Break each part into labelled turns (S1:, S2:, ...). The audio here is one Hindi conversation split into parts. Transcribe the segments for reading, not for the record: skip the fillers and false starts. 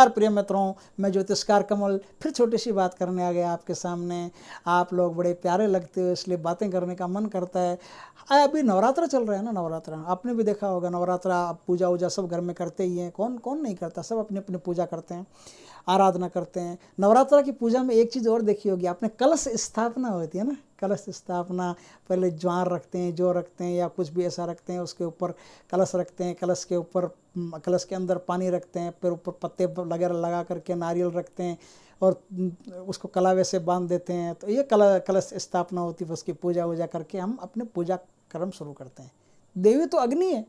S1: नमस्कार प्रिय मित्रों, मैं ज्योतिषकार कमल फिर छोटी सी बात करने आ गया आपके सामने। आप लोग बड़े प्यारे लगते हो, इसलिए बातें करने का मन करता है। अभी नवरात्र चल रहा है ना, नवरात्र आपने भी देखा होगा। नवरात्र आप पूजा वूजा सब घर में करते ही हैं, कौन कौन नहीं करता, सब अपनी अपनी पूजा करते हैं, आराधना करते हैं। नवरात्र की पूजा में एक चीज़ और देखी होगी आपने, कलश स्थापना होती है ना। कलश स्थापना, पहले ज्वार रखते हैं, जौ रखते हैं या कुछ भी ऐसा रखते हैं, उसके ऊपर कलश रखते हैं, कलश के ऊपर कलश के अंदर पानी रखते हैं, फिर ऊपर पत्ते वगैरह लगा करके नारियल रखते हैं और उसको कलावे से बांध देते हैं। तो ये कलश स्थापना होती है। उसकी पूजा वूजा करके हम अपने पूजा कर्म शुरू करते हैं। देवी तो अग्नि है,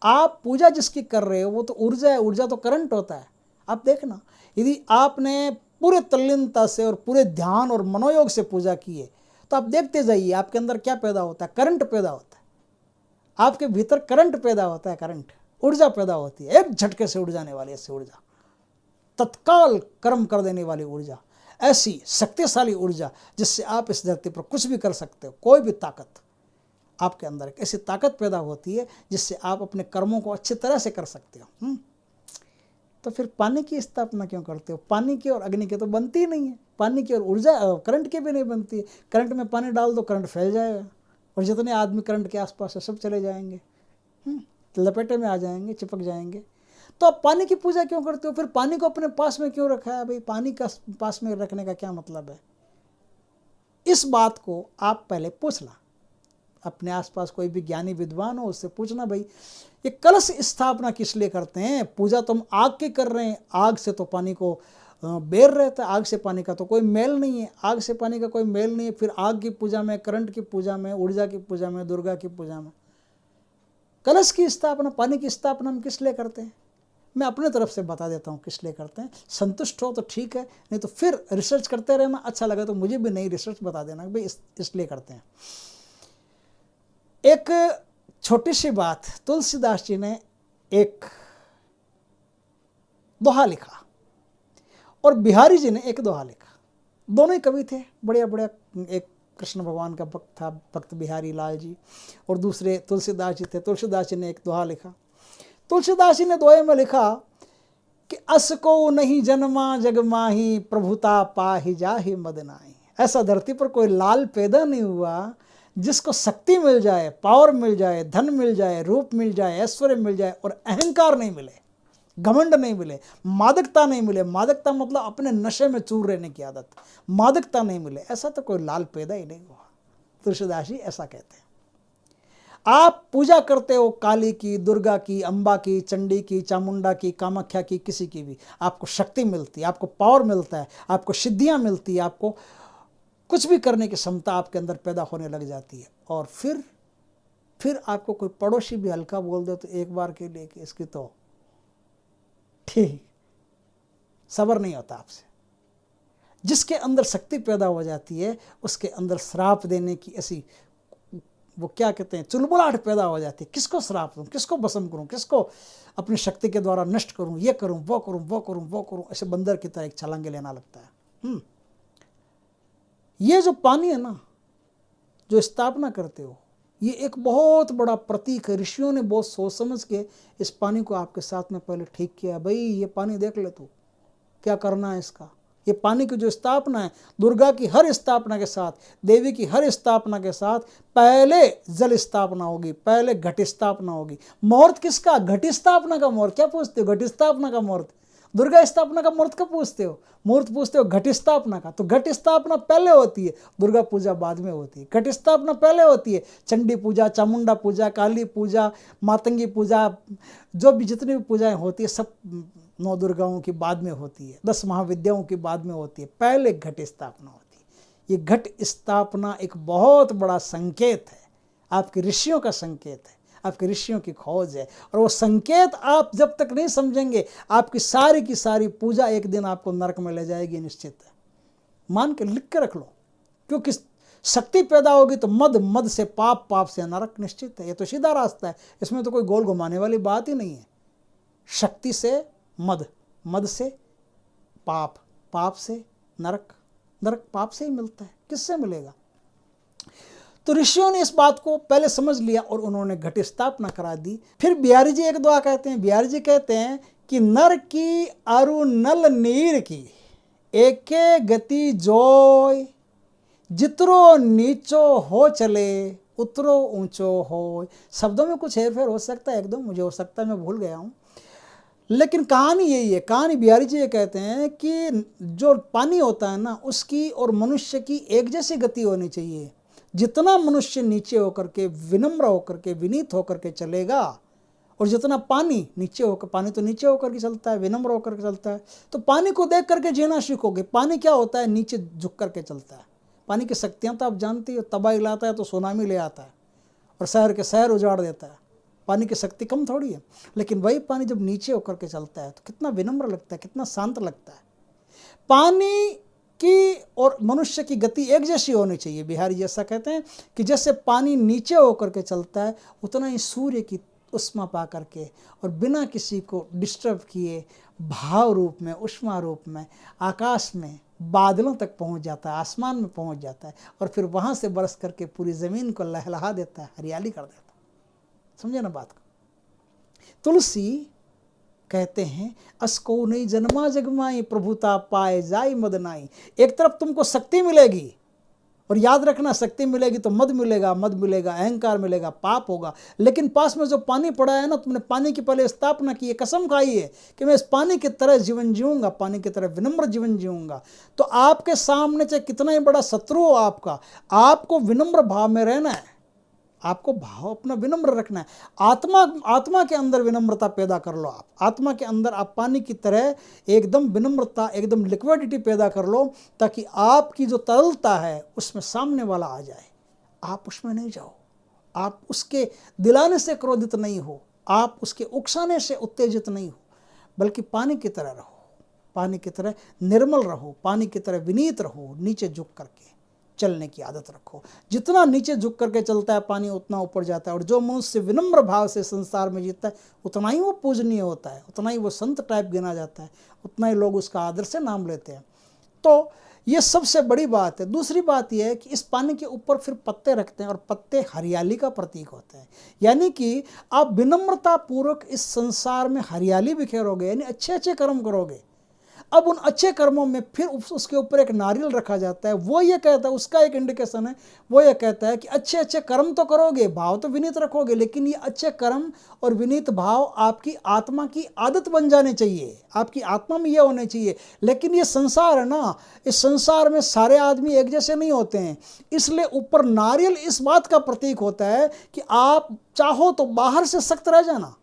S1: आप पूजा जिसकी कर रहे हो वो तो ऊर्जा है। ऊर्जा तो करंट होता है। आप देखना, यदि आपने पूरे तल्लीनता से और पूरे ध्यान और मनोयोग से पूजा की है तो आप देखते जाइए आपके अंदर क्या पैदा होता है। करंट पैदा होता है, आपके भीतर करंट पैदा होता है, करंट ऊर्जा पैदा होती है। एक झटके से उड़ जाने वाली ऐसी ऊर्जा, तत्काल कर्म कर देने वाली ऊर्जा, ऐसी शक्तिशाली ऊर्जा जिससे आप इस धरती पर कुछ भी कर सकते हो। कोई भी ताकत आपके अंदर, एक ऐसी ताकत पैदा होती है जिससे आप अपने कर्मों को अच्छी तरह से कर सकते हो। तो फिर पानी की स्थापना क्यों करते हो? पानी की और अग्नि की तो बनती ही नहीं है। पानी की और ऊर्जा करंट की भी नहीं बनती है। करंट में पानी डाल दो, करंट फैल जाएगा और जितने आदमी करंट के आसपास है सब चले जाएंगे, लपेटे में आ जाएंगे, चिपक जाएंगे। तो आप पानी की पूजा क्यों करते हो? फिर पानी को अपने पास में क्यों रखा है? भाई पानी का पास में रखने का क्या मतलब है? इस बात को आप पहले पूछना, अपने आसपास कोई भी ज्ञानी विद्वान हो उससे पूछना, भाई ये कलश स्थापना किस लिए करते हैं? पूजा तो हम आग की कर रहे हैं, आग से तो पानी को बेर रहता है, आग से पानी का तो कोई मेल नहीं है, आग से पानी का कोई मेल नहीं है। फिर आग की पूजा में, करंट की पूजा में, ऊर्जा की पूजा में, दुर्गा की पूजा में कलश की स्थापना, पानी की स्थापना हम किस लिए करते हैं? मैं अपने तरफ से बता देता हूँ किस लिए करते हैं। संतुष्ट हो तो ठीक है, नहीं तो फिर रिसर्च करते रहना। अच्छा लगा तो मुझे भी नई रिसर्च बता देना भाई इसलिए करते हैं। एक छोटी सी बात, तुलसीदास जी ने एक दोहा लिखा और बिहारी जी ने एक दोहा लिखा। दोनों ही कवि थे, बढ़िया बढ़िया। एक कृष्ण भगवान का भक्त था, भक्त बिहारी लाल जी, और दूसरे तुलसीदास जी थे। तुलसीदास जी ने एक दोहा लिखा। तुलसीदास जी ने दोहे में लिखा कि अस को नहीं जन्मा जग माही, प्रभुता पाहि जाहि मद नाहि। ऐसा धरती पर कोई लाल पैदा नहीं हुआ जिसको शक्ति मिल जाए, पावर मिल जाए, धन मिल जाए, रूप मिल जाए, ऐश्वर्य मिल जाए और अहंकार नहीं मिले, घमंड नहीं मिले, मादकता नहीं मिले। मादकता मतलब अपने नशे में चूर रहने की आदत, मादकता नहीं मिले। ऐसा तो कोई लाल पैदा ही नहीं हुआ। तुलसीदास जी ऐसा कहते हैं। आप पूजा करते हो काली की, दुर्गा की, अंबा की, चंडी की, चामुंडा की, कामाख्या की, किसी की भी, आपको शक्ति मिलती है, आपको पावर मिलता है, आपको सिद्धियां मिलती है, आपको कुछ भी करने की क्षमता आपके अंदर पैदा होने लग जाती है। और फिर आपको कोई पड़ोसी भी हल्का बोल दे तो एक बार के लिए कि इसकी तो ठीक सब्र नहीं होता आपसे। जिसके अंदर शक्ति पैदा हो जाती है उसके अंदर श्राप देने की ऐसी, वो क्या कहते हैं, चुलबुलाहट पैदा हो जाती है। किसको श्राप दूं, किसको भस्म करूं, किसको अपनी शक्ति के द्वारा नष्ट करूं, ये करूं, वो करूं, वो करूं, वो करूं, ऐसे बंदर की तरह एक छलांगे लेना लगता है। ये जो पानी है ना, जो स्थापना करते हो, ये एक बहुत बड़ा प्रतीक है। ऋषियों ने बहुत सोच समझ के इस पानी को आपके साथ में पहले ठीक किया। भाई ये पानी देख ले तू, क्या करना है इसका। ये पानी की जो स्थापना है, दुर्गा की हर स्थापना के साथ, देवी की हर स्थापना के साथ पहले जल स्थापना होगी, पहले घट स्थापना होगी। मुहूर्त किसका? घट स्थापना का मुहूर्त। क्या पूछते हो? घट स्थापना का मुहूर्त। दुर्गा स्थापना का मुहूर्त कब पूछते हो? मुहूर्त पूछते हो घट स्थापना का। तो घट स्थापना पहले होती है, दुर्गा पूजा बाद में होती है। घट स्थापना पहले होती है, चंडी पूजा, चामुंडा पूजा, काली पूजा, मातंगी पूजा, जो भी जितनी भी पूजाएं होती है सब 9 दुर्गाओं की बाद में होती है, 10 महाविद्याओं की बाद में होती है, पहले घट स्थापना होती है। ये घट स्थापना एक बहुत बड़ा संकेत है, आपके ऋषियों का संकेत है, आपके ऋषियों की खोज है। और वो संकेत आप जब तक नहीं समझेंगे, आपकी सारी की सारी पूजा एक दिन आपको नरक में ले जाएगी, निश्चित है। मान के लिख के रख लो, क्योंकि शक्ति पैदा होगी तो मद, मद से पाप, पाप से नरक, निश्चित है। ये तो सीधा रास्ता है, इसमें तो कोई गोल घुमाने वाली बात ही नहीं है। शक्ति से मद, मद से पाप, पाप से नरक, नरक पाप से ही मिलता है, किससे मिलेगा? तो ऋषियों ने इस बात को पहले समझ लिया और उन्होंने घट स्थापना करा दी। फिर बिहारी जी एक दुआ कहते हैं। बिहारी जी कहते हैं कि नर की अरु नल नीर की एके गति जोय, जितरो नीचो हो चले उतरो ऊंचो हो। शब्दों में कुछ हेरफेर हो सकता है, एकदम मुझे हो सकता है मैं भूल गया हूँ, लेकिन कहानी यही है। कहानी बिहारी जी ये कहते हैं कि जो पानी होता है ना, उसकी और मनुष्य की एक जैसी गति होनी चाहिए। जितना मनुष्य नीचे होकर के, विनम्र होकर के, विनीत होकर के चलेगा, और जितना पानी नीचे होकर, पानी तो नीचे होकर के चलता है, विनम्र होकर के चलता है, तो पानी को देख करके जीना सीखोगे। पानी क्या होता है? नीचे झुक करके चलता है। पानी की शक्तियाँ तो आप जानती हो, तबाही लाता है तो सुनामी ले आता है और शहर के शहर उजाड़ देता है। पानी की शक्ति कम थोड़ी है, लेकिन वही पानी जब नीचे होकर के चलता है तो कितना विनम्र लगता है, कितना शांत लगता है। पानी की और मनुष्य की गति एक जैसी होनी चाहिए। बिहारी जैसा कहते हैं कि जैसे पानी नीचे होकर के चलता है, उतना ही सूर्य की उष्मा पा करके और बिना किसी को डिस्टर्ब किए भाव रूप में, उष्मा रूप में आकाश में बादलों तक पहुंच जाता है, आसमान में पहुंच जाता है, और फिर वहाँ से बरस करके पूरी ज़मीन को लहलहा देता है, हरियाली कर देता है। समझे ना बात को? तुलसी कहते हैं असको नहीं जन्मा जगमाई, प्रभुता पाए जाई मदनाई। एक तरफ तुमको शक्ति मिलेगी, और याद रखना शक्ति मिलेगी तो मद मिलेगा, मद मिलेगा अहंकार मिलेगा, पाप होगा। लेकिन पास में जो पानी पड़ा है ना, तुमने पानी की पहले स्थापना की है, कसम खाई है कि मैं इस पानी की तरह जीवन जीऊंगा, पानी की तरह विनम्र जीवन जीऊंगा। तो आपके सामने चाहे कितना ही बड़ा शत्रु हो आपका, आपको विनम्र भाव में रहना है, आपको भाव अपना विनम्र रखना है। आत्मा के अंदर विनम्रता पैदा कर लो। आप आत्मा के अंदर आप पानी की तरह एकदम विनम्रता, एकदम लिक्विडिटी पैदा कर लो, ताकि आपकी जो तरलता है उसमें सामने वाला आ जाए, आप उसमें नहीं जाओ। आप उसके दिलाने से क्रोधित नहीं हो, आप उसके उकसाने से उत्तेजित नहीं हो, बल्कि पानी की तरह रहो, पानी की तरह निर्मल रहो, पानी की तरह विनीत रहो, नीचे झुक करके चलने की आदत रखो। जितना नीचे झुक करके चलता है पानी, उतना ऊपर जाता है। और जो मनुष्य विनम्र भाव से संसार में जीता है, उतना ही वो पूजनीय होता है, उतना ही वो संत टाइप गिना जाता है, उतना ही लोग उसका आदर से नाम लेते हैं। तो ये सबसे बड़ी बात है। दूसरी बात यह है कि इस पानी के ऊपर फिर पत्ते रखते हैं, और पत्ते हरियाली का प्रतीक होते हैं। यानी कि आप विनम्रता पूर्वक इस संसार में हरियाली बिखेरोगे, यानी अच्छे अच्छे कर्म करोगे। अब उन अच्छे कर्मों में फिर उसके ऊपर एक नारियल रखा जाता है। वो ये कहता है, उसका एक इंडिकेशन है, वो ये कहता है कि अच्छे अच्छे कर्म तो करोगे, भाव तो विनीत रखोगे, लेकिन ये अच्छे कर्म और विनीत भाव आपकी आत्मा की आदत बन जाने चाहिए, आपकी आत्मा में ये होने चाहिए। लेकिन ये संसार है ना, इस संसार में सारे आदमी एक जैसे नहीं होते हैं, इसलिए ऊपर नारियल इस बात का प्रतीक होता है कि आप चाहो तो बाहर से सख्त रह जाना,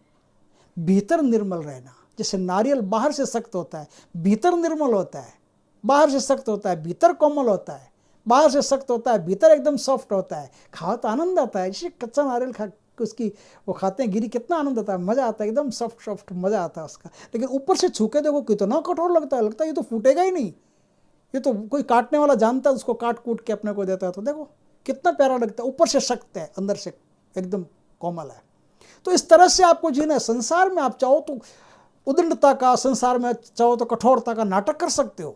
S1: भीतर निर्मल रहना। जैसे नारियल बाहर से सख्त होता है, भीतर निर्मल होता है, बाहर से सख्त होता है, भीतर कोमल होता है, बाहर से सख्त होता है, भीतर एकदम सॉफ्ट होता है। खाओ तो आनंद आता है। जैसे कच्चा नारियल खा उसकी वो खाते हैं गिरी, कितना आनंद आता है, मज़ा आता है, एकदम सॉफ्ट सॉफ्ट मज़ा आता है उसका। लेकिन ऊपर से छू के देखो कितना कठोर लगता है ये तो फूटेगा ही नहीं, ये तो कोई काटने वाला जानता है, उसको काट कूट के अपने को देता है। तो देखो कितना प्यारा लगता है, ऊपर से सख्त है, अंदर से एकदम कोमल है। तो इस तरह से आपको जीना है। संसार में आप चाहो तो उद्दंडता का, संसार में चाहो तो कठोरता का नाटक कर सकते हो,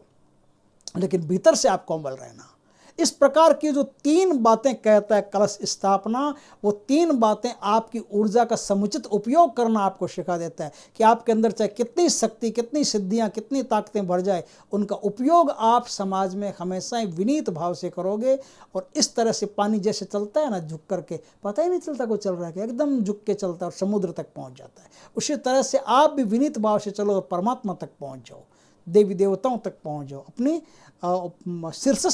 S1: लेकिन भीतर से आप कोमल रहना। इस प्रकार की जो 3 बातें कहता है कलश स्थापना, वो 3 बातें आपकी ऊर्जा का समुचित उपयोग करना आपको सिखा देता है कि आपके अंदर चाहे कितनी शक्ति, कितनी सिद्धियां, कितनी ताकतें भर जाए, उनका उपयोग आप समाज में हमेशा ही विनीत भाव से करोगे। और इस तरह से पानी जैसे चलता है ना झुक करके, पता ही नहीं चलता कोई चल रहा है कि एकदम झुक के चलता है और समुद्र तक पहुँच जाता है। उसी तरह से आप भी विनीत भाव से चलो और परमात्मा तक पहुँच जाओ, देवी देवताओं तक पहुँच जाओ, अपनी शीर्ष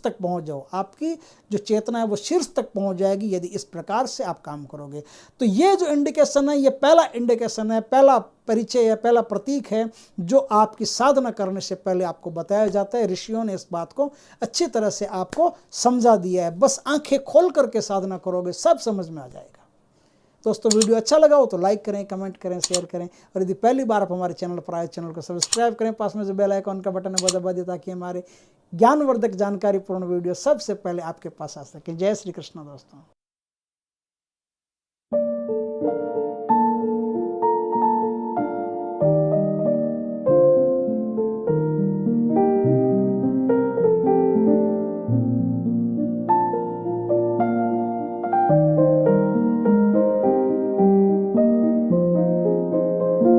S1: तक पहुँच जाओ। आपकी जो चेतना है वो शीर्ष तक पहुँच जाएगी यदि इस प्रकार से आप काम करोगे। तो ये जो इंडिकेशन है, ये पहला इंडिकेशन है, पहला परिचय है, पहला प्रतीक है जो आपकी साधना करने से पहले आपको बताया जाता है। ऋषियों ने इस बात को अच्छी तरह से आपको समझा दिया है। बस आंखें खोल करके साधना करोगे, सब समझ में आ जाएगा। दोस्तों वीडियो अच्छा लगा हो तो लाइक करें, कमेंट करें, शेयर करें, और यदि पहली बार आप हमारे चैनल पर आए, चैनल को सब्सक्राइब करें, पास में जो बेल आइकॉन का बटन है वो दबा दें ताकि हमारे ज्ञानवर्धक जानकारीपूर्ण वीडियो सबसे पहले आपके पास आ सके। जय श्री कृष्ण दोस्तों।